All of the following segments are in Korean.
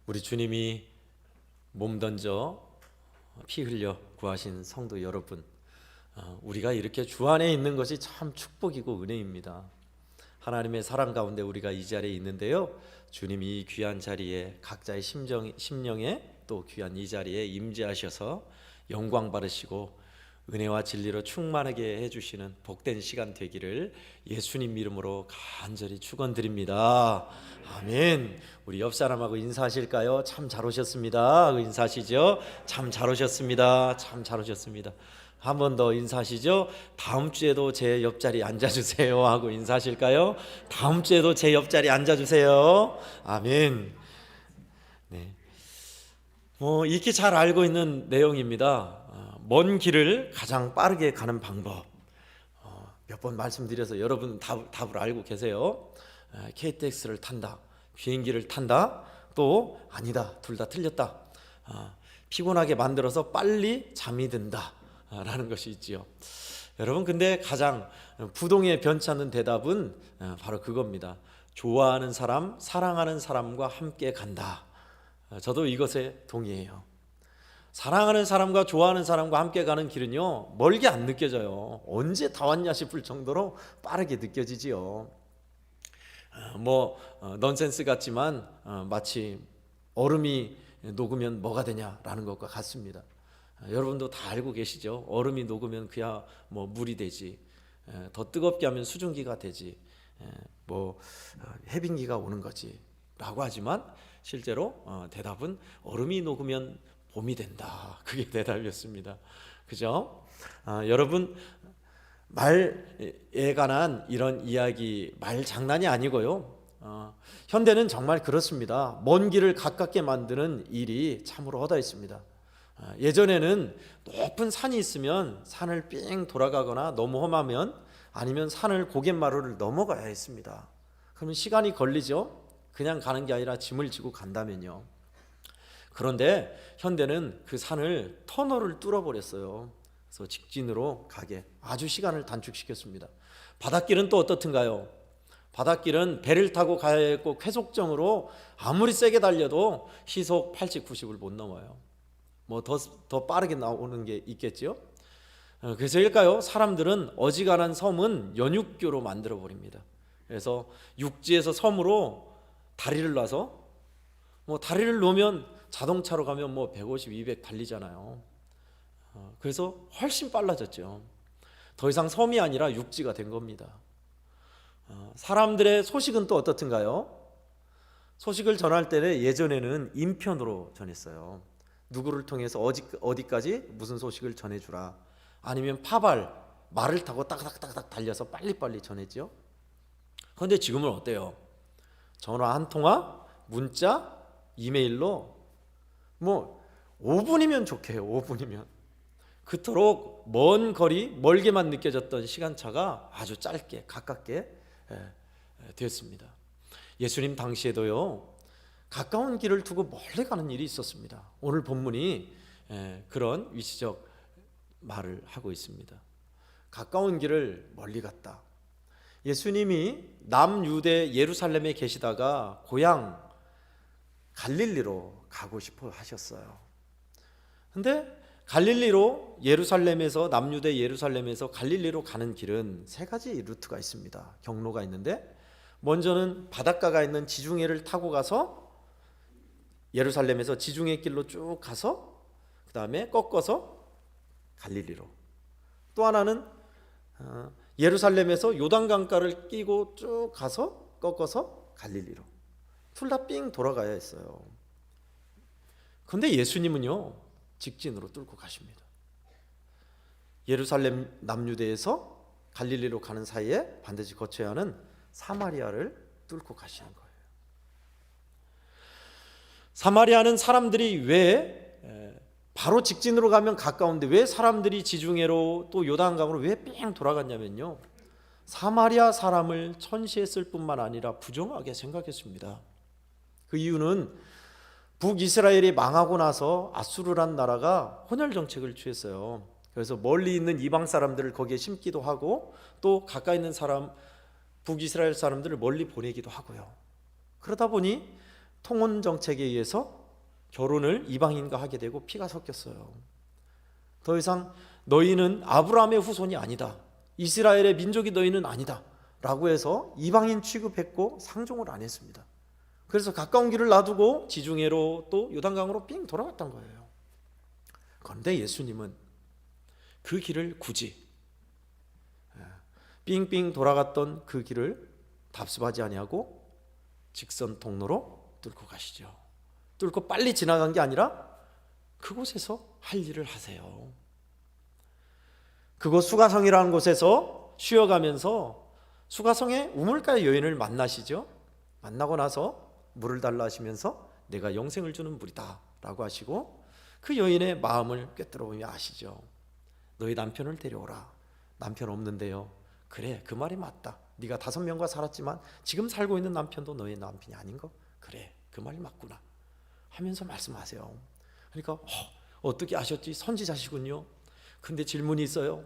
우리 주님이 몸 던져 피 흘려 구하신 성도 여러분, 우리가 이렇게 주 안에 있는 것이 참 축복이고 은혜입니다. 하나님의 사랑 가운데 우리가 이 자리에 있는데요, 주님이 이 귀한 자리에 각자의 심령에 또 귀한 이 자리에 임재하셔서 영광 받으시고 은혜와 진리로 충만하게 해주시는 복된 시간 되기를 예수님 이름으로 간절히 축원드립니다. 아멘. 우리 옆 사람하고 인사하실까요? 참 잘 오셨습니다. 인사하시죠? 참 잘 오셨습니다. 참 잘 오셨습니다. 한 번 더 인사하시죠? 다음 주에도 제 옆자리에 앉아주세요 하고 인사하실까요? 다음 주에도 제 옆자리에 앉아주세요. 아멘. 네. 익히 잘 알고 있는 내용입니다. 먼 길을 가장 빠르게 가는 방법, 몇 번 말씀드려서 여러분 답을 알고 계세요. KTX를 탄다, 비행기를 탄다, 또 아니다, 둘 다 틀렸다. 피곤하게 만들어서 빨리 잠이 든다 라는 것이 있지요. 여러분, 근데 가장 부동의 변치 않는 대답은 바로 그겁니다. 좋아하는 사람, 사랑하는 사람과 함께 간다. 저도 이것에 동의해요. 사랑하는 사람과 좋아하는 사람과 함께 가는 길은요, 멀게 안 느껴져요. 언제 다 왔냐 싶을 정도로 빠르게 느껴지지요. 넌센스 같지만 마치 얼음이 녹으면 뭐가 되냐라는 것과 같습니다. 여러분도 다 알고 계시죠? 얼음이 녹으면 그야 물이 되지, 더 뜨겁게 하면 수증기가 되지, 해빙기가 오는 거지 라고 하지만 실제로 대답은 얼음이 녹으면 봄이 된다. 그게 대답이었습니다. 그죠? 여러분, 말에 관한 이런 이야기, 말 장난이 아니고요. 현대는 정말 그렇습니다. 먼 길을 가깝게 만드는 일이 참으로 허다 있습니다. 예전에는 높은 산이 있으면 산을 삥 돌아가거나 너무 험하면 아니면 산을 고갯마루를 넘어가야 했습니다. 그러면 시간이 걸리죠. 그냥 가는 게 아니라 짐을 지고 간다면요. 그런데 현대는 그 산을 터널을 뚫어버렸어요. 그래서 직진으로 가게 아주 시간을 단축시켰습니다. 바닷길은 또 어떻든가요? 바닷길은 배를 타고 가야 했고 쾌속정으로 아무리 세게 달려도 시속 80, 90을 못 넘어요. 더 빠르게 나오는 게 있겠죠? 그래서일까요? 사람들은 어지간한 섬은 연육교로 만들어 버립니다. 그래서 육지에서 섬으로 다리를 놔서 다리를 놓으면 자동차로 가면 150, 200 달리잖아요. 그래서 훨씬 빨라졌죠. 더 이상 섬이 아니라 육지가 된 겁니다. 사람들의 소식은 또 어떻든가요? 소식을 전할 때는 예전에는 인편으로 전했어요. 누구를 통해서 어디까지 무슨 소식을 전해주라, 아니면 말을 타고 딱딱딱딱 달려서 빨리빨리 전했죠. 그런데 지금은 어때요? 전화 한 통화, 문자, 이메일로 5분이면 좋게요. 5분이면. 그토록 먼 거리, 멀게만 느껴졌던 시간차가 아주 짧게, 가깝게 되었습니다. 예수님 당시에도요, 가까운 길을 두고 멀리 가는 일이 있었습니다. 오늘 본문이 그런 위시적 말을 하고 있습니다. 가까운 길을 멀리 갔다. 예수님이 남유대 예루살렘에 계시다가 고향 갈릴리로 가고 싶어 하셨어요. 근데 갈릴리로 남유대 예루살렘에서 갈릴리로 가는 길은 세 가지 루트가 있습니다. 경로가 있는데, 먼저는 바닷가가 있는 지중해를 타고 가서 예루살렘에서 지중해 길로 쭉 가서 그 다음에 꺾어서 갈릴리로, 또 하나는 예루살렘에서 요단강가를 끼고 쭉 가서 꺾어서 갈릴리로, 둘 다 삥 돌아가야 했어요. 그런데 예수님은요, 직진으로 뚫고 가십니다. 예루살렘 남유대에서 갈릴리로 가는 사이에 반드시 거쳐야 하는 사마리아를 뚫고 가시는 거예요. 사마리아는 사람들이 왜 바로 직진으로 가면 가까운데 왜 사람들이 지중해로 또 요단강으로 왜 삥 돌아갔냐면요, 사마리아 사람을 천시했을 뿐만 아니라 부정하게 생각했습니다. 그 이유는 북이스라엘이 망하고 나서 아수르란 나라가 혼혈 정책을 취했어요. 그래서 멀리 있는 이방 사람들을 거기에 심기도 하고 또 가까이 있는 사람, 북이스라엘 사람들을 멀리 보내기도 하고요. 그러다 보니 통혼 정책에 의해서 결혼을 이방인과 하게 되고 피가 섞였어요. 더 이상 너희는 아브라함의 후손이 아니다, 이스라엘의 민족이 너희는 아니다 라고 해서 이방인 취급했고 상종을 안 했습니다. 그래서 가까운 길을 놔두고 지중해로 또 요단강으로 삥 돌아갔던 거예요. 그런데 예수님은 그 길을 굳이 삥삥 돌아갔던 그 길을 답습하지 아니하고 직선 통로로 뚫고 가시죠. 뚫고 빨리 지나간 게 아니라 그곳에서 할 일을 하세요. 그곳 수가성이라는 곳에서 쉬어가면서 수가성의 우물가의 여인을 만나시죠. 만나고 나서 물을 달라 하시면서 내가 영생을 주는 물이다 라고 하시고 그 여인의 마음을 꿰뚫어 보며 아시죠. 너희 남편을 데려오라. 남편 없는데요. 그래, 그 말이 맞다. 네가 5명과 살았지만 지금 살고 있는 남편도 너의 남편이 아닌 거? 그래, 그 말이 맞구나 하면서 말씀하세요. 그러니까 어떻게 아셨지? 선지자시군요. 근데 질문이 있어요.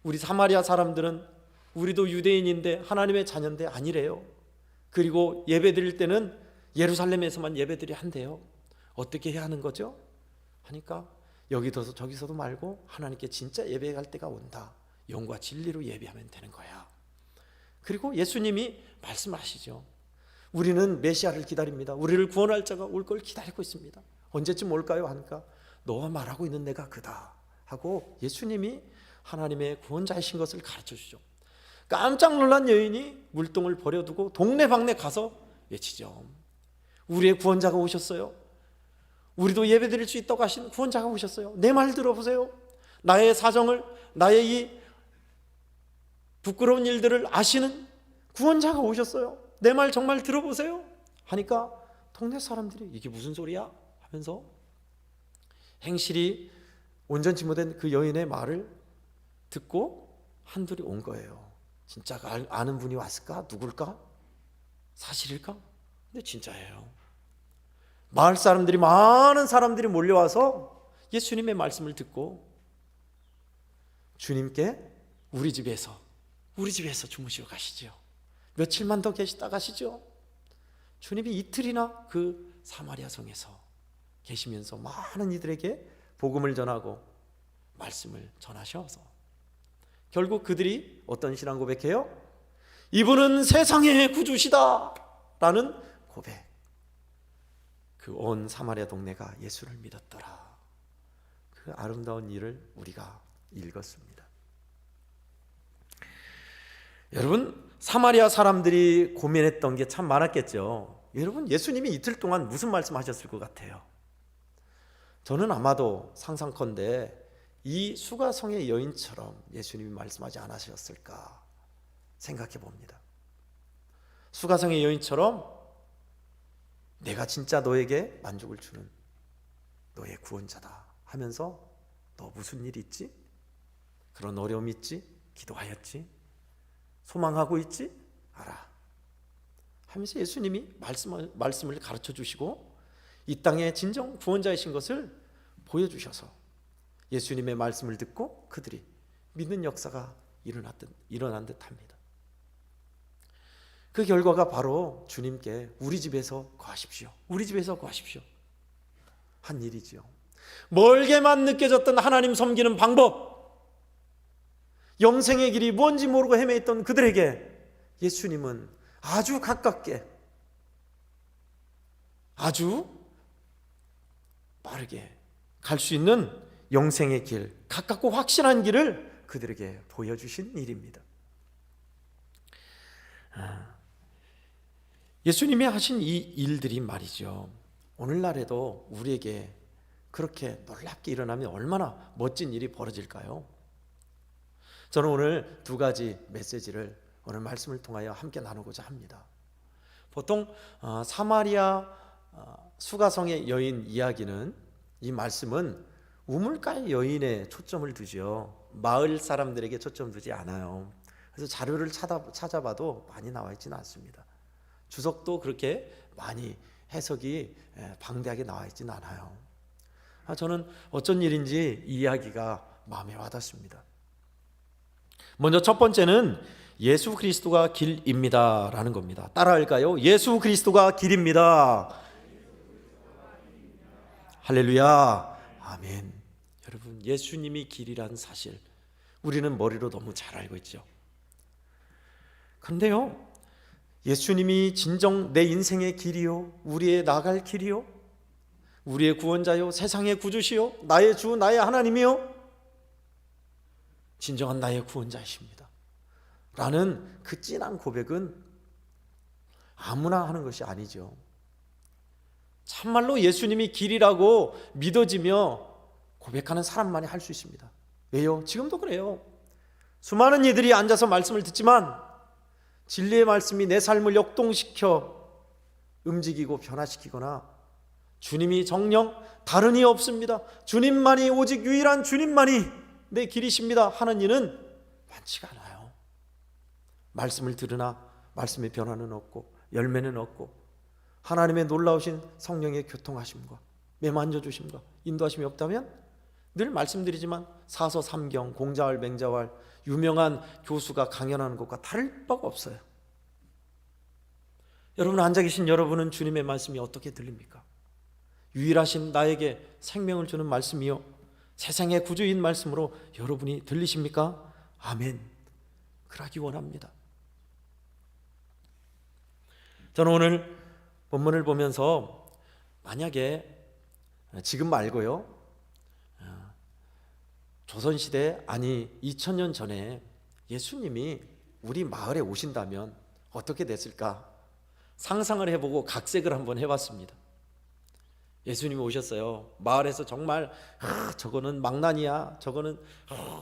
우리 사마리아 사람들은 우리도 유대인인데 하나님의 자녀인데 아니래요. 그리고 예배 드릴 때는 예루살렘에서만 예배드려야 한대요. 어떻게 해야 하는 거죠? 하니까 여기서도 저기서도 말고 하나님께 진짜 예배 갈 때가 온다. 영과 진리로 예배하면 되는 거야. 그리고 예수님이 말씀하시죠. 우리는 메시아를 기다립니다. 우리를 구원할 자가 올 걸 기다리고 있습니다. 언제쯤 올까요? 하니까 너와 말하고 있는 내가 그다 하고 예수님이 하나님의 구원자이신 것을 가르쳐 주죠. 깜짝 놀란 여인이 물동을 버려두고 동네방네 가서 외치죠. 우리의 구원자가 오셨어요. 우리도 예배드릴 수 있다고 하신 구원자가 오셨어요. 내 말 들어보세요. 나의 사정을, 나의 이 부끄러운 일들을 아시는 구원자가 오셨어요. 내 말 정말 들어보세요 하니까 동네 사람들이 이게 무슨 소리야 하면서 행실이 온전치 못한 그 여인의 말을 듣고 한둘이 온 거예요. 진짜 아는 분이 왔을까? 누굴까? 사실일까? 근데 진짜예요. 마을 사람들이, 많은 사람들이 몰려와서 예수님의 말씀을 듣고 주님께 우리 집에서 주무시러 가시죠. 며칠만 더 계시다 가시죠. 주님이 이틀이나 그 사마리아 성에서 계시면서 많은 이들에게 복음을 전하고 말씀을 전하셔서 결국 그들이 어떤 신앙 고백해요? 이분은 세상의 구주시다 라는 고백. 그 온 사마리아 동네가 예수를 믿었더라. 그 아름다운 일을 우리가 읽었습니다. 여러분, 사마리아 사람들이 고민했던 게 참 많았겠죠. 여러분, 예수님이 이틀 동안 무슨 말씀하셨을 것 같아요? 저는 아마도 상상컨대 이 수가성의 여인처럼 예수님이 말씀하지 않으셨을까 생각해 봅니다. 수가성의 여인처럼 내가 진짜 너에게 만족을 주는 너의 구원자다 하면서 너 무슨 일이 있지? 그런 어려움이 있지? 기도하였지? 소망하고 있지? 알아 하면서 예수님이 말씀을 가르쳐 주시고 이 땅의 진정 구원자이신 것을 보여주셔서 예수님의 말씀을 듣고 그들이 믿는 역사가 일어난 듯합니다. 그 결과가 바로 주님께 우리 집에서 구하십시오, 우리 집에서 구하십시오 한 일이지요. 멀게만 느껴졌던 하나님 섬기는 방법, 영생의 길이 뭔지 모르고 헤매있던 그들에게 예수님은 아주 가깝게, 아주 빠르게 갈 수 있는 영생의 길, 가깝고 확실한 길을 그들에게 보여주신 일입니다. 예수님이 하신 이 일들이 말이죠, 오늘날에도 우리에게 그렇게 놀랍게 일어나면 얼마나 멋진 일이 벌어질까요? 저는 오늘 2가지 메시지를 오늘 말씀을 통하여 함께 나누고자 합니다. 보통 사마리아 수가성의 여인 이야기는, 이 말씀은 우물가의 여인에 초점을 두죠. 마을 사람들에게 초점 두지 않아요. 그래서 자료를 찾아봐도 많이 나와 있지는 않습니다. 주석도 그렇게 많이 해석이 방대하게 나와 있지는 않아요. 저는 어쩐 일인지 이 이야기가 마음에 와닿습니다. 먼저 첫 번째는 예수 그리스도가 길입니다 라는 겁니다. 따라할까요? 예수 그리스도가 길입니다. 할렐루야. 아멘. 여러분, 예수님이 길이란 사실 우리는 머리로 너무 잘 알고 있죠. 그런데요, 예수님이 진정 내 인생의 길이요, 우리의 나갈 길이요, 우리의 구원자요, 세상의 구주시요, 나의 주, 나의 하나님이요, 진정한 나의 구원자이십니다 라는 그 진한 고백은 아무나 하는 것이 아니죠. 참말로 예수님이 길이라고 믿어지며 고백하는 사람만이 할 수 있습니다. 왜요? 지금도 그래요. 수많은 이들이 앉아서 말씀을 듣지만 진리의 말씀이 내 삶을 역동시켜 움직이고 변화시키거나 주님이 정령 다른 이 없습니다, 주님만이, 오직 유일한 주님만이 내 길이십니다 하는 이는 많지가 않아요. 말씀을 들으나 말씀의 변화는 없고 열매는 없고 하나님의 놀라우신 성령의 교통하심과 매만져주심과 인도하심이 없다면 늘 말씀드리지만 사서 삼경, 공자왈, 맹자왈 유명한 교수가 강연하는 것과 다를 바가 없어요. 여러분, 앉아 계신 여러분은 주님의 말씀이 어떻게 들립니까? 유일하신 나에게 생명을 주는 말씀이요, 세상의 구주인 말씀으로 여러분이 들리십니까? 아멘. 그러기 원합니다. 저는 오늘 본문을 보면서 만약에 지금 말고요, 조선시대, 아니 2000년 전에 예수님이 우리 마을에 오신다면 어떻게 됐을까 상상을 해보고 각색을 한번 해봤습니다. 예수님이 오셨어요. 마을에서 정말 저거는 망나니야, 저거는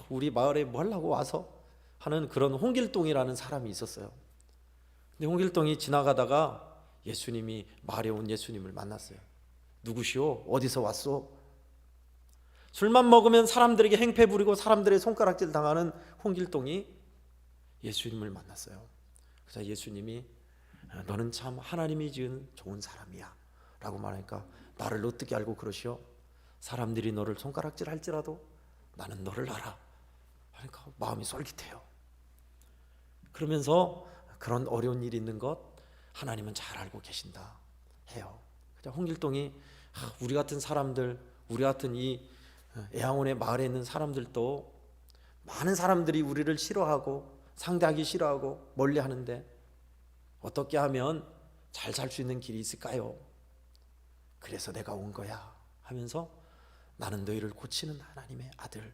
우리 마을에 뭐 하려고 와서 하는 그런 홍길동이라는 사람이 있었어요. 근데 홍길동이 지나가다가 예수님이, 마을에 온 예수님을 만났어요. 누구시오? 어디서 왔소? 술만 먹으면 사람들에게 행패 부리고 사람들의 손가락질 당하는 홍길동이 예수님을 만났어요. 그래서 예수님이 너는 참 하나님이 지은 좋은 사람이야 라고 말하니까, 나를 어떻게 알고 그러시오? 사람들이 너를 손가락질 할지라도 나는 너를 알아 하니까 마음이 솔깃해요. 그러면서 그런 어려운 일이 있는 것 하나님은 잘 알고 계신다 해요. 그래서 홍길동이 우리 같은 사람들, 우리 같은 이 애양원의 마을에 있는 사람들도 많은 사람들이 우리를 싫어하고 상대하기 싫어하고 멀리 하는데 어떻게 하면 잘 살 수 있는 길이 있을까요? 그래서 내가 온 거야 하면서 나는 너희를 고치는 하나님의 아들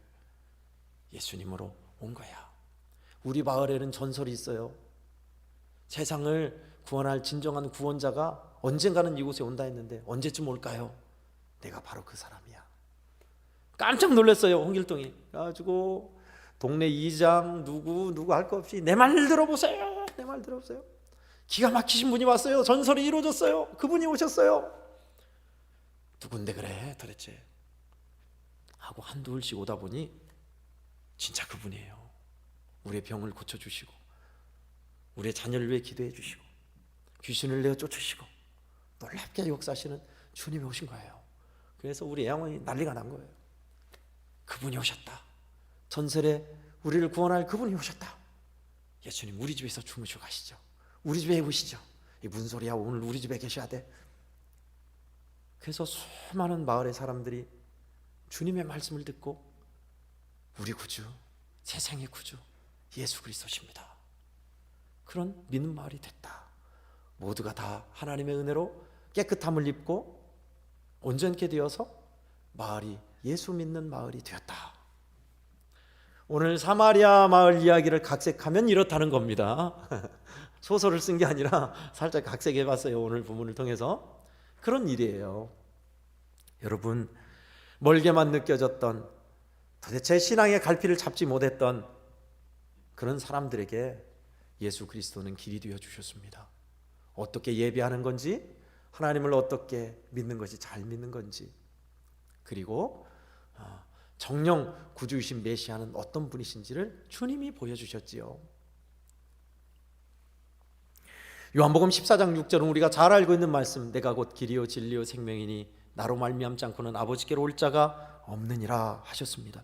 예수님으로 온 거야. 우리 마을에는 전설이 있어요. 세상을 구원할 진정한 구원자가 언젠가는 이곳에 온다 했는데 언제쯤 올까요? 내가 바로 그 사람이야. 깜짝 놀랐어요. 홍길동이 가지고 동네 이장 누구 할 거 없이 내 말 들어보세요, 내 말 들어보세요. 기가 막히신 분이 왔어요. 전설이 이루어졌어요. 그분이 오셨어요. 누군데 그래 도대체 하고 한두울씩 오다 보니 진짜 그분이에요. 우리의 병을 고쳐주시고 우리의 자녀를 위해 기도해 주시고 귀신을 내어 쫓으시고 놀랍게 역사하시는 주님이 오신 거예요. 그래서 우리 애양원이 난리가 난 거예요. 그분이 오셨다. 전설에 우리를 구원할 그분이 오셨다. 예수님 우리 집에서 주무시고 가시죠. 우리 집에 오시죠. 이 무슨 소리야, 오늘 우리 집에 계셔야 돼. 그래서 수많은 마을의 사람들이 주님의 말씀을 듣고 우리 구주, 세상의 구주 예수 그리스도십니다, 그런 믿는 마을이 됐다. 모두가 다 하나님의 은혜로 깨끗함을 입고 온전케 되어서 마을이 예수 믿는 마을이 되었다. 오늘 사마리아 마을 이야기를 각색하면 이렇다는 겁니다. 소설을 쓴 게 아니라 살짝 각색해 봤어요. 오늘 본문을 통해서. 그런 일이에요. 여러분, 멀게만 느껴졌던, 도대체 신앙의 갈피를 잡지 못했던 그런 사람들에게 예수 그리스도는 길이 되어 주셨습니다. 어떻게 예배하는 건지, 하나님을 어떻게 믿는 것이 잘 믿는 건지, 그리고 정령 구주이신 메시아는 어떤 분이신지를 주님이 보여주셨지요. 요한복음 14장 6절은 우리가 잘 알고 있는 말씀, 내가 곧 길이요 진리요 생명이니 나로 말미암지 않고는 아버지께로 올 자가 없느니라 하셨습니다.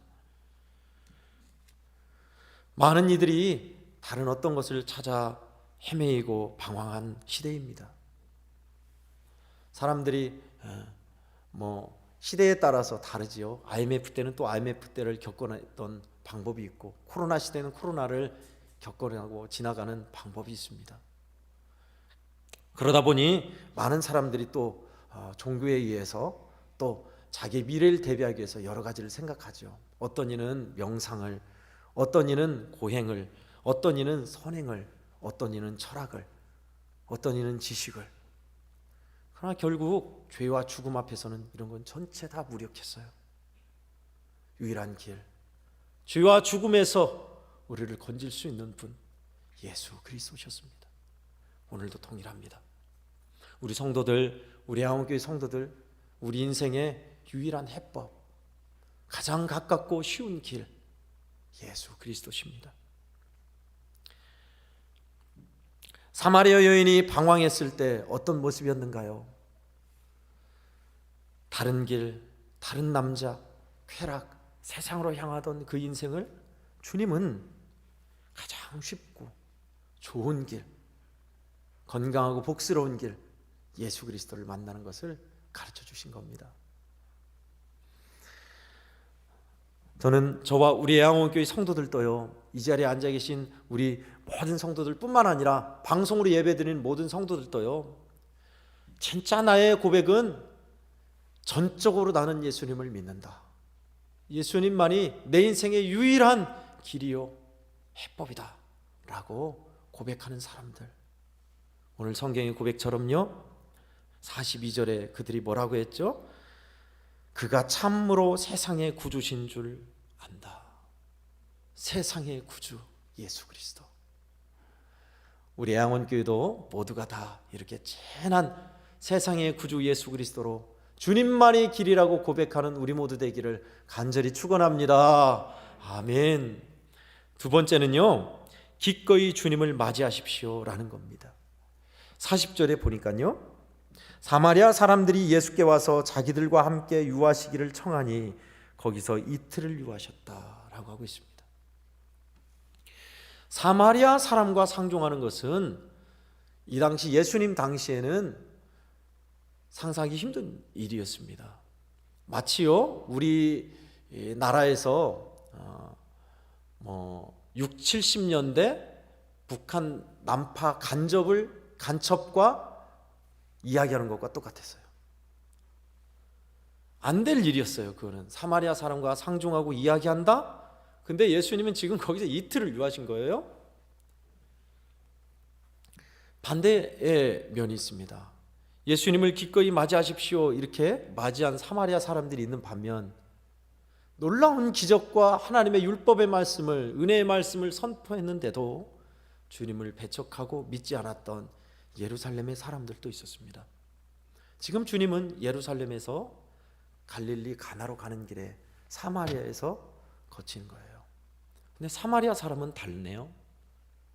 많은 이들이 다른 어떤 것을 찾아 헤매이고 방황한 시대입니다. 사람들이 시대에 따라서 다르지요. IMF 때는 또 IMF 때를 겪어냈던 방법이 있고, 코로나 시대는 코로나를 겪어내고 지나가는 방법이 있습니다. 그러다 보니 많은 사람들이 또 종교에 의해서 또 자기의 미래를 대비하기 위해서 여러 가지를 생각하죠. 어떤 이는 명상을, 어떤 이는 고행을, 어떤 이는 선행을, 어떤 이는 철학을, 어떤 이는 지식을. 그러나 결국 죄와 죽음 앞에서는 이런 건 전체 다 무력했어요. 유일한 길, 죄와 죽음에서 우리를 건질 수 있는 분, 예수 그리스도셨습니다. 오늘도 동일합니다. 우리 성도들, 우리 양원교회 성도들, 우리 인생의 유일한 해법, 가장 가깝고 쉬운 길, 예수 그리스도십니다. 사마리아 여인이 방황했을 때 어떤 모습이었는가요? 다른 길, 다른 남자, 쾌락, 세상으로 향하던 그 인생을 주님은 가장 쉽고 좋은 길, 건강하고 복스러운 길, 예수 그리스도를 만나는 것을 가르쳐 주신 겁니다. 저는 저와 우리 애양원교회 성도들도요, 이 자리에 앉아 계신 우리 모든 성도들 뿐만 아니라 방송으로 예배드리는 모든 성도들도요, 진짜 나의 고백은 전적으로 나는 예수님을 믿는다, 예수님만이 내 인생의 유일한 길이요 해법이다 라고 고백하는 사람들. 오늘 성경의 고백처럼요, 42절에 그들이 뭐라고 했죠? 그가 참으로 세상의 구주신 줄 안다. 세상의 구주 예수 그리스도. 우리 애양원교회도 모두가 다 이렇게 진한 세상의 구주 예수 그리스도로 주님만이 길이라고 고백하는 우리 모두 되기를 간절히 축원합니다. 아멘. 두 번째는요, 기꺼이 주님을 맞이하십시오 라는 겁니다. 40절에 보니까요, 사마리아 사람들이 예수께 와서 자기들과 함께 유하시기를 청하니 거기서 이틀을 유하셨다라고 하고 있습니다. 사마리아 사람과 상종하는 것은 이 당시 예수님 당시에는 상상하기 힘든 일이었습니다. 마치요, 우리 나라에서 6, 70년대 북한 남파 간첩과 이야기하는 것과 똑같았어요. 안 될 일이었어요. 그거는 사마리아 사람과 상종하고 이야기한다? 근데 예수님은 지금 거기서 이틀을 유하신 거예요. 반대의 면이 있습니다. 예수님을 기꺼이 맞이하십시오 이렇게 맞이한 사마리아 사람들이 있는 반면, 놀라운 기적과 하나님의 율법의 말씀을, 은혜의 말씀을 선포했는데도 주님을 배척하고 믿지 않았던 예루살렘의 사람들도 있었습니다. 지금 주님은 예루살렘에서 갈릴리 가나로 가는 길에 사마리아에서 거친 거예요. 근데 사마리아 사람은 다르네요.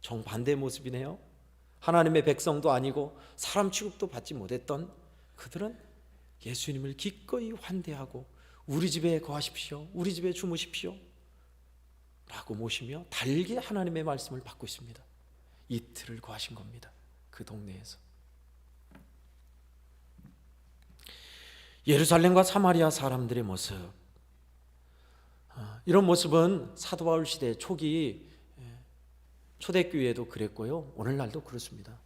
정반대의 모습이네요. 하나님의 백성도 아니고 사람 취급도 받지 못했던 그들은 예수님을 기꺼이 환대하고 우리 집에 거하십시오, 우리 집에 주무십시오 라고 모시며 달게 하나님의 말씀을 받고 있습니다. 이틀을 거하신 겁니다. 그 동네에서. 예루살렘과 사마리아 사람들의 모습, 이런 모습은 사도 바울 시대 초기 초대교회에도 그랬고요, 오늘날도 그렇습니다.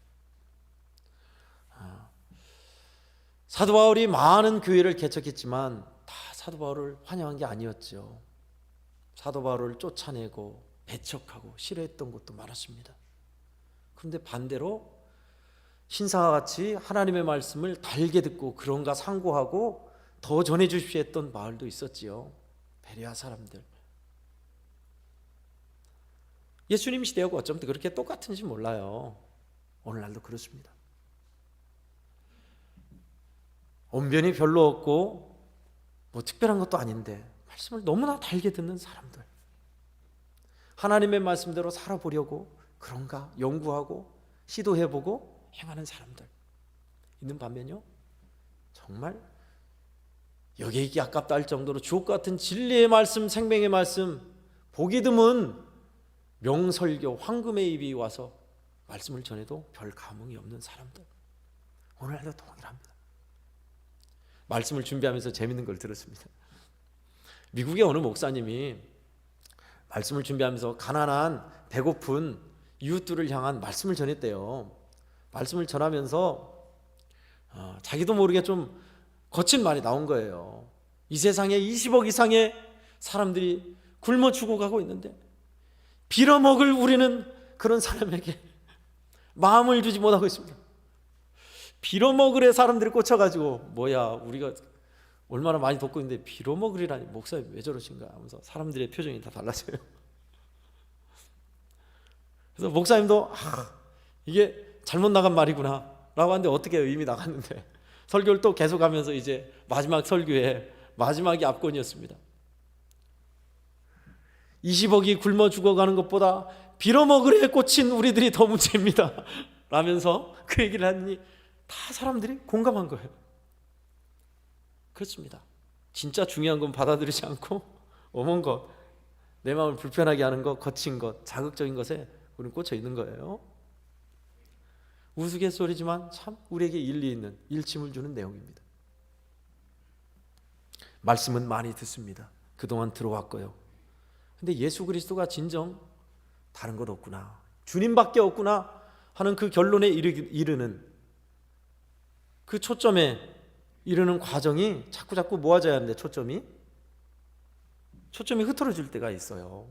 사도 바울이 많은 교회를 개척했지만 다 사도 바울을 환영한 게 아니었죠. 사도 바울을 쫓아내고 배척하고 싫어했던 곳도 많았습니다. 그런데 반대로 신사와 같이 하나님의 말씀을 달게 듣고 그런가 상고하고 더 전해 주십시오 했던 마을도 있었지요. 베레아 사람들. 예수님 시대하고 어쩜 그렇게 똑같은지 몰라요. 오늘날도 그렇습니다. 언변이 별로 없고 뭐 특별한 것도 아닌데 말씀을 너무나 달게 듣는 사람들, 하나님의 말씀대로 살아보려고 그런가 연구하고 시도해보고 행하는 사람들 있는 반면요, 정말 여기 있기 아깝다 할 정도로 주옥 같은 진리의 말씀, 생명의 말씀, 보기 드문 명설교, 황금의 입이 와서 말씀을 전해도 별 감흥이 없는 사람들, 오늘날도 동일합니다. 말씀을 준비하면서 재밌는 걸 들었습니다. 미국의 어느 목사님이 말씀을 준비하면서 가난한 배고픈 이웃들을 향한 말씀을 전했대요. 말씀을 전하면서 자기도 모르게 좀 거친 말이 나온 거예요. 이 세상에 20억 이상의 사람들이 굶어 죽어가고 있는데 빌어먹을 우리는 그런 사람에게 마음을 주지 못하고 있습니다. 빌어먹으래 사람들이 꽂혀가지고 뭐야 우리가 얼마나 많이 돕고 있는데 빌어먹으리라니 목사님 왜 저러신가 하면서 사람들의 표정이 다 달라져요. 그래서 목사님도 이게 잘못 나간 말이구나 라고 하는데 어떻게 해요? 이미 나갔는데 설교를 또 계속하면서 이제 마지막 설교에 마지막이 압권이었습니다. 20억이 굶어 죽어가는 것보다 빌어먹으래 꽂힌 우리들이 더 문제입니다 라면서 그 얘기를 하니 다 사람들이 공감한 거예요. 그렇습니다. 진짜 중요한 건 받아들이지 않고 어먼 것, 내 마음을 불편하게 하는 것, 거친 것, 자극적인 것에 우리는 꽂혀 있는 거예요. 우스갯소리지만 참 우리에게 일리 있는 일침을 주는 내용입니다. 말씀은 많이 듣습니다. 그동안 들어왔고요. 근데 예수 그리스도가 진정 다른 것 없구나, 주님밖에 없구나 하는 그 결론에 이르는 그 초점에 이르는 과정이 자꾸 모아져야 하는데 초점이 흐트러질 때가 있어요.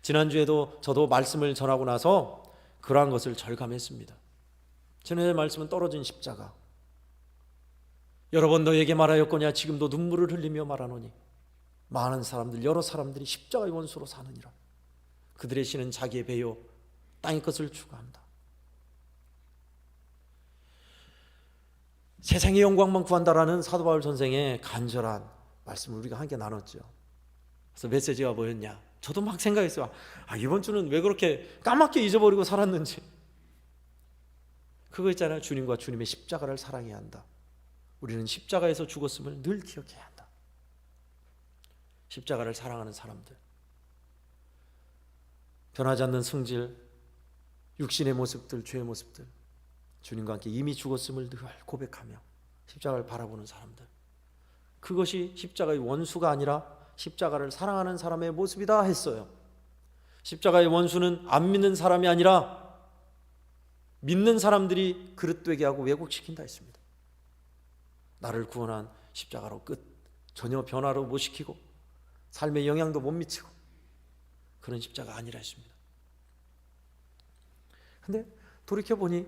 지난주에도 저도 말씀을 전하고 나서 그러한 것을 절감했습니다. 지난주의 말씀은 떨어진 십자가. 여러 번 너에게 말하였거냐 지금도 눈물을 흘리며 말하노니 많은 사람들, 여러 사람들이 십자가의 원수로 사느니라. 그들의 신은 자기의 배요 땅의 것을 추구한다. 세상의 영광만 구한다라는 사도 바울 선생의 간절한 말씀을 우리가 함께 나눴죠. 그래서 메시지가 뭐였냐? 저도 막 생각했어요. 이번 주는 왜 그렇게 까맣게 잊어버리고 살았는지. 그거 있잖아요. 주님과 주님의 십자가를 사랑해야 한다. 우리는 십자가에서 죽었음을 늘 기억해야 한다. 십자가를 사랑하는 사람들, 변하지 않는 성질, 육신의 모습들, 죄의 모습들, 주님과 함께 이미 죽었음을 늘 고백하며 십자가를 바라보는 사람들, 그것이 십자가의 원수가 아니라 십자가를 사랑하는 사람의 모습이다 했어요. 십자가의 원수는 안 믿는 사람이 아니라 믿는 사람들이 그릇되게 하고 왜곡시킨다 했습니다. 나를 구원한 십자가로 끝, 전혀 변화로 못 시키고 삶에 영향도 못 미치고 그런 십자가 아니라 했습니다. 근데 돌이켜보니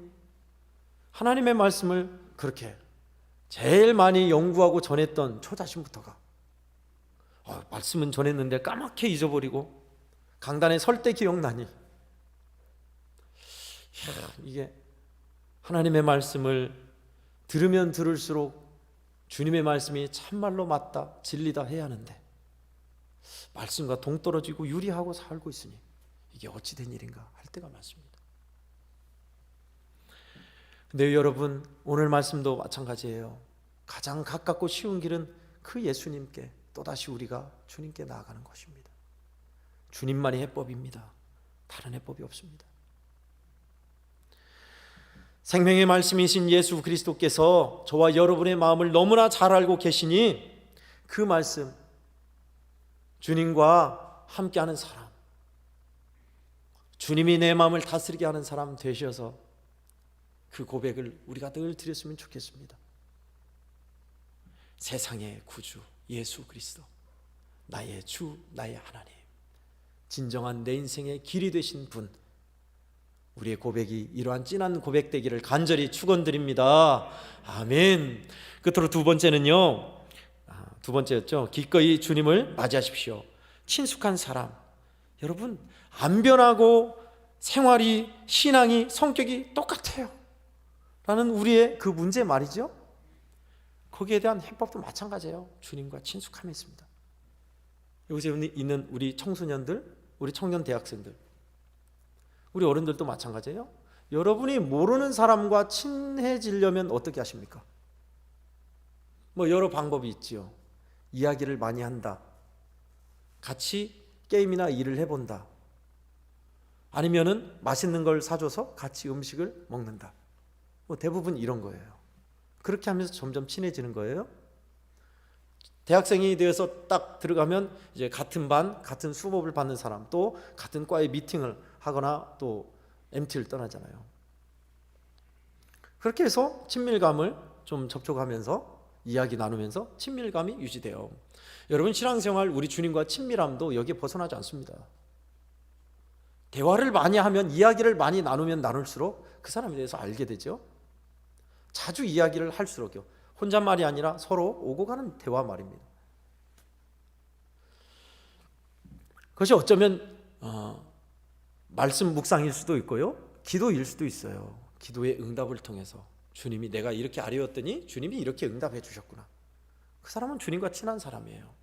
하나님의 말씀을 그렇게 제일 많이 연구하고 전했던 저 자신부터가 말씀은 전했는데 까맣게 잊어버리고 강단에 설 때 기억나니 이게 하나님의 말씀을 들으면 들을수록 주님의 말씀이 참말로 맞다, 진리다 해야 하는데 말씀과 동떨어지고 유리하고 살고 있으니 이게 어찌 된 일인가 할 때가 많습니다. 근데 여러분, 오늘 말씀도 마찬가지예요. 가장 가깝고 쉬운 길은 그 예수님께, 또다시 우리가 주님께 나아가는 것입니다. 주님만이 해법입니다. 다른 해법이 없습니다. 생명의 말씀이신 예수 그리스도께서 저와 여러분의 마음을 너무나 잘 알고 계시니 그 말씀, 주님과 함께하는 사람, 주님이 내 마음을 다스리게 하는 사람 되셔서 그 고백을 우리가 늘 드렸으면 좋겠습니다. 세상의 구주 예수 그리스도, 나의 주, 나의 하나님, 진정한 내 인생의 길이 되신 분, 우리의 고백이 이러한 진한 고백 되기를 간절히 축원드립니다. 아멘. 끝으로 두 번째는요, 두 번째였죠. 기꺼이 주님을 맞이하십시오. 친숙한 사람, 여러분 안 변하고 생활이, 신앙이, 성격이 똑같아요 라는 우리의 그 문제 말이죠. 거기에 대한 해법도 마찬가지예요. 주님과 친숙함이 있습니다. 여기서 있는 우리 청소년들, 우리 청년 대학생들, 우리 어른들도 마찬가지예요. 여러분이 모르는 사람과 친해지려면 어떻게 하십니까? 여러 방법이 있지요. 이야기를 많이 한다, 같이 게임이나 일을 해본다, 아니면은 맛있는 걸 사줘서 같이 음식을 먹는다. 대부분 이런 거예요. 그렇게 하면서 점점 친해지는 거예요. 대학생이 되어서 딱 들어가면 이제 같은 반, 같은 수업을 받는 사람, 또 같은 과에 미팅을 하거나 또 MT를 떠나잖아요. 그렇게 해서 친밀감을 좀 접촉하면서 이야기 나누면서 친밀감이 유지돼요. 여러분, 신앙생활 우리 주님과 친밀함도 여기에 벗어나지 않습니다. 대화를 많이 하면, 이야기를 많이 나누면 나눌수록 그 사람에 대해서 알게 되죠. 자주 이야기를 할수록요. 혼잣말이 아니라 서로 오고 가는 대화 말입니다. 그것이 어쩌면 말씀 묵상일 수도 있고요, 기도일 수도 있어요. 기도의 응답을 통해서 주님이 내가 이렇게 아뢰었더니 주님이 이렇게 응답해 주셨구나. 그 사람은 주님과 친한 사람이에요.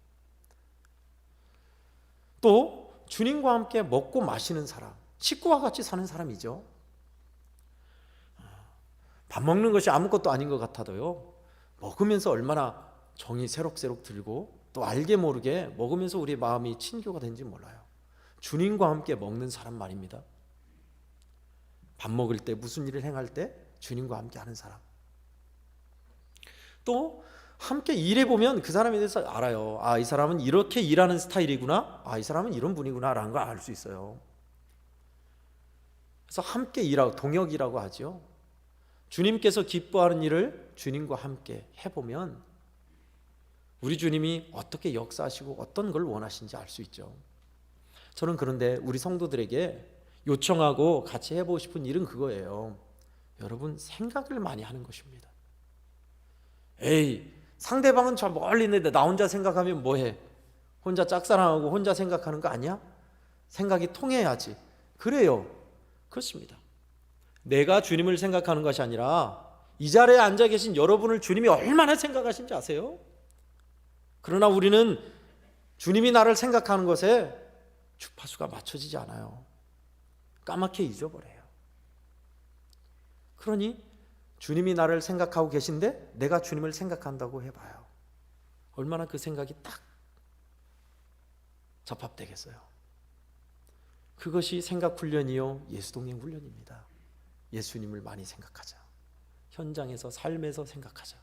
또 주님과 함께 먹고 마시는 사람, 식구와 같이 사는 사람이죠. 밥 먹는 것이 아무것도 아닌 것 같아도요, 먹으면서 얼마나 정이 새록새록 들고 또 알게 모르게 먹으면서 우리 마음이 친교가 된지 몰라요. 주님과 함께 먹는 사람 말입니다. 밥 먹을 때, 무슨 일을 행할 때 주님과 함께 하는 사람. 또 함께 일해보면 그 사람에 대해서 알아요. 아, 이 사람은 이렇게 일하는 스타일이구나, 아, 이 사람은 이런 분이구나 라는 걸 알 수 있어요. 그래서 함께 일하고, 동역이라고 하죠. 주님께서 기뻐하는 일을 주님과 함께 해보면 우리 주님이 어떻게 역사하시고 어떤 걸 원하시는지 알 수 있죠. 저는 그런데 우리 성도들에게 요청하고 같이 해보고 싶은 일은 그거예요. 여러분, 생각을 많이 하는 것입니다. 에이, 상대방은 저 멀리 있는데 나 혼자 생각하면 뭐해? 혼자 짝사랑하고 혼자 생각하는 거 아니야? 생각이 통해야지. 그래요. 그렇습니다. 내가 주님을 생각하는 것이 아니라 이 자리에 앉아 계신 여러분을 주님이 얼마나 생각하신지 아세요? 그러나 우리는 주님이 나를 생각하는 것에 주파수가 맞춰지지 않아요. 까맣게 잊어버려요. 그러니 주님이 나를 생각하고 계신데 내가 주님을 생각한다고 해봐요. 얼마나 그 생각이 딱 접합되겠어요. 그것이 생각 훈련이요, 예수동행 훈련입니다. 예수님을 많이 생각하자. 현장에서, 삶에서 생각하자.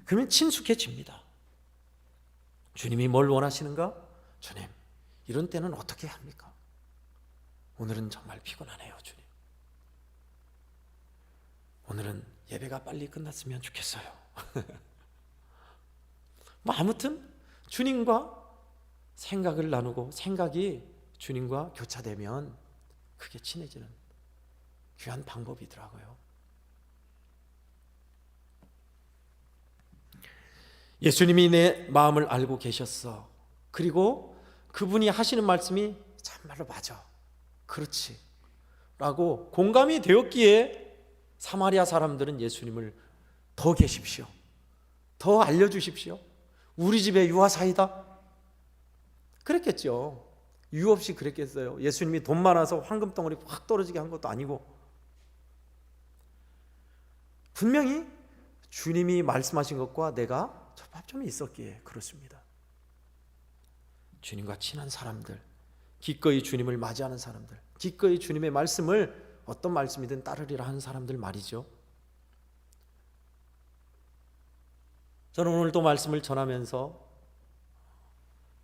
그러면 친숙해집니다. 주님이 뭘 원하시는가? 주님, 이런 때는 어떻게 합니까? 오늘은 정말 피곤하네요, 주님. 오늘은 예배가 빨리 끝났으면 좋겠어요. 뭐 아무튼 주님과 생각을 나누고 생각이 주님과 교차되면 그게 친해지는 귀한 방법이더라고요. 예수님이 내 마음을 알고 계셨어. 그리고 그분이 하시는 말씀이 참말로 맞아, 그렇지 라고 공감이 되었기에 사마리아 사람들은 예수님을 더 계십시오, 더 알려주십시오, 우리 집에 유아사이다 그랬겠죠. 이유 없이 그랬겠어요? 예수님이 돈 많아서 황금덩어리 확 떨어지게 한 것도 아니고, 분명히 주님이 말씀하신 것과 내가 접합점이 있었기에 그렇습니다. 주님과 친한 사람들, 기꺼이 주님을 맞이하는 사람들, 기꺼이 주님의 말씀을 어떤 말씀이든 따르리라 하는 사람들 말이죠. 저는 오늘도 말씀을 전하면서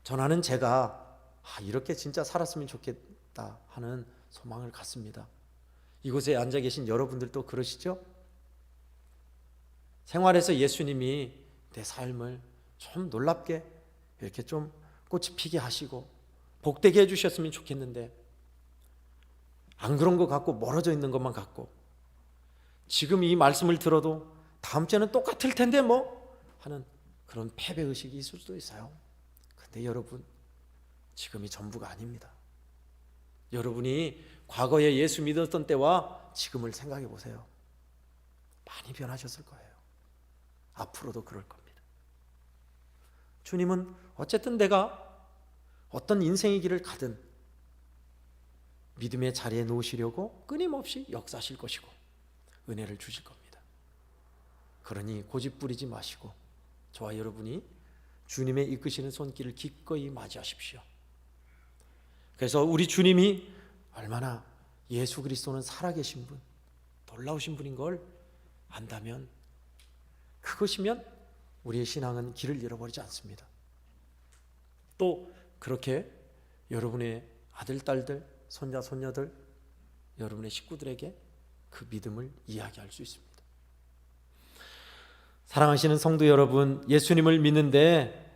전하는 제가 이렇게 진짜 살았으면 좋겠다 하는 소망을 갖습니다. 이곳에 앉아 계신 여러분들도 그러시죠? 생활에서 예수님이 내 삶을 좀 놀랍게 이렇게 좀 꽃이 피게 하시고 복되게 해주셨으면 좋겠는데, 안 그런 것 같고 멀어져 있는 것만 같고, 지금 이 말씀을 들어도 다음 주에는 똑같을 텐데 뭐 하는 그런 패배의식이 있을 수도 있어요. 근데 여러분, 지금이 전부가 아닙니다. 여러분이 과거에 예수 믿었던 때와 지금을 생각해 보세요. 많이 변하셨을 거예요. 앞으로도 그럴 겁니다. 주님은 어쨌든 내가 어떤 인생의 길을 가든 믿음의 자리에 놓으시려고 끊임없이 역사하실 것이고 은혜를 주실 겁니다. 그러니 고집 부리지 마시고 저와 여러분이 주님의 이끄시는 손길을 기꺼이 맞이하십시오. 그래서 우리 주님이 얼마나 예수 그리스도는 살아계신 분, 놀라우신 분인 걸 안다면, 그것이면 우리의 신앙은 길을 잃어버리지 않습니다. 또 그렇게 여러분의 아들, 딸들, 손자, 손녀들, 여러분의 식구들에게 그 믿음을 이야기할 수 있습니다. 사랑하시는 성도 여러분, 예수님을 믿는데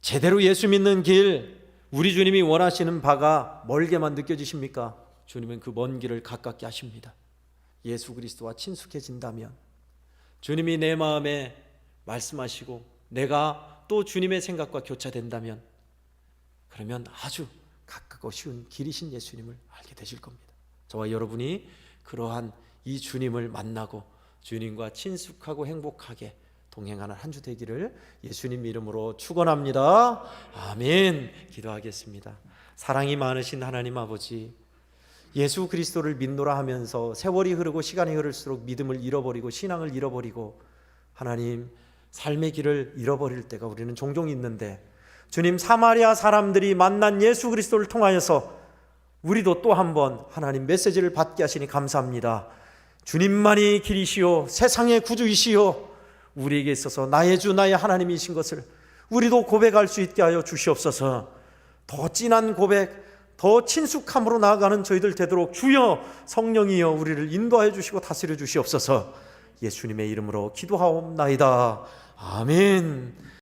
제대로 예수 믿는 길, 우리 주님이 원하시는 바가 멀게만 느껴지십니까? 주님은 그 먼 길을 가깝게 하십니다. 예수 그리스도와 친숙해진다면, 주님이 내 마음에 말씀하시고 내가 또 주님의 생각과 교차된다면, 그러면 아주 가깝고 쉬운 길이신 예수님을 알게 되실 겁니다. 저와 여러분이 그러한 이 주님을 만나고 주님과 친숙하고 행복하게 동행하는 한 주 되기를 예수님 이름으로 축원합니다. 아멘. 기도하겠습니다. 사랑이 많으신 하나님 아버지, 예수 그리스도를 믿노라 하면서 세월이 흐르고 시간이 흐를수록 믿음을 잃어버리고 신앙을 잃어버리고 하나님 삶의 길을 잃어버릴 때가 우리는 종종 있는데, 주님 사마리아 사람들이 만난 예수 그리스도를 통하여서 우리도 또 한 번 하나님 메시지를 받게 하시니 감사합니다. 주님만이 길이시요 세상의 구주이시요 우리에게 있어서 나의 주 나의 하나님이신 것을 우리도 고백할 수 있게 하여 주시옵소서. 더 진한 고백, 더 친숙함으로 나아가는 저희들 되도록 주여 성령이여 우리를 인도하여 주시고 다스려 주시옵소서. 예수님의 이름으로 기도하옵나이다. 아멘.